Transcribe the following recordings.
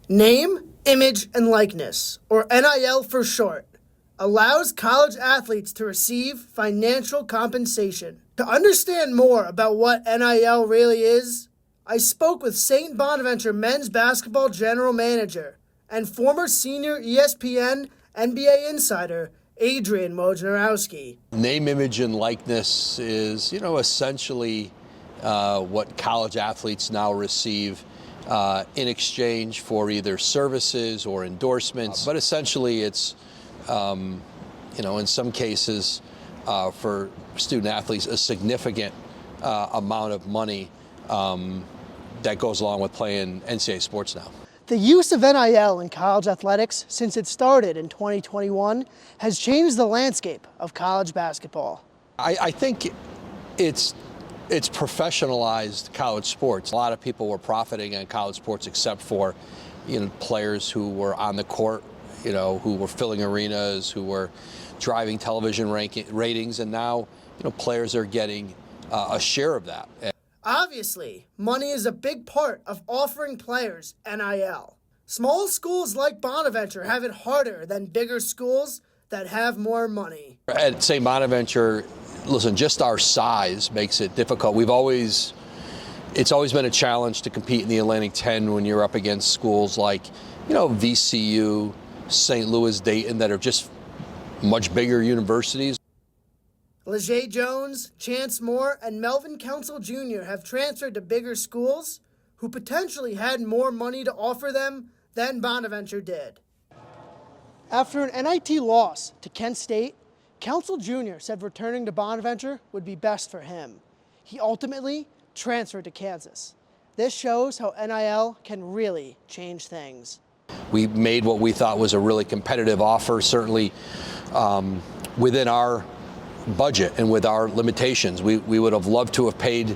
Name, image, and likeness, or NIL for short, allows college athletes to receive financial compensation. To understand more about what NIL really is, I spoke with St. Bonaventure men's basketball general manager and former senior ESPN NBA insider, Adrian Wojnarowski. Name, image, and likeness is, essentially what college athletes now receive in exchange for either services or endorsements. But essentially it's, in some cases for student athletes, a significant amount of money that goes along with playing NCAA sports now. The use of NIL in college athletics since it started in 2021 has changed the landscape of college basketball. I think it's professionalized college sports. A lot of people were profiting on college sports except for, players who were on the court, who were filling arenas, who were driving television ratings, and now, players are getting a share of that. Obviously, money is a big part of offering players NIL. Small schools like Bonaventure have it harder than bigger schools that have more money. At St. Bonaventure, listen, just our size makes it difficult. It's always been a challenge to compete in the Atlantic 10 when you're up against schools like, VCU, St. Louis, Dayton, that are just much bigger universities. Leger Jones, Chance Moore, and Melvin Council Jr. have transferred to bigger schools who potentially had more money to offer them than Bonaventure did. After an NIT loss to Kent State, Council Jr. said returning to Bonaventure would be best for him. He ultimately transferred to Kansas. This shows how NIL can really change things. We made what we thought was a really competitive offer, certainly within our budget and with our limitations. We would have loved to have paid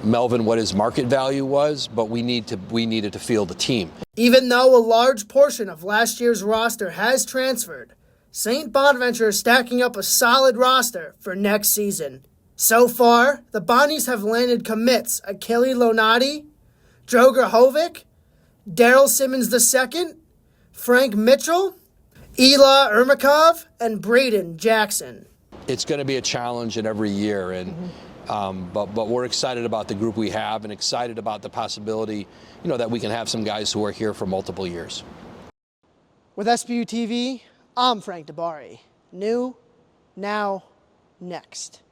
Melvin what his market value was, but we needed to field the team. Even though a large portion of last year's roster has transferred, St. Bonaventure is stacking up a solid roster for next season. So far, the Bonnies have landed commits Achille Lonati, Joe Grahovic, Daryl Simmons II, Frank Mitchell, Ela Ermakov, and Braden Jackson. It's going to be a challenge in every year, and but we're excited about the group we have and excited about the possibility, that we can have some guys who are here for multiple years. With SBU-TV, I'm Frank DeBari. New, now, next.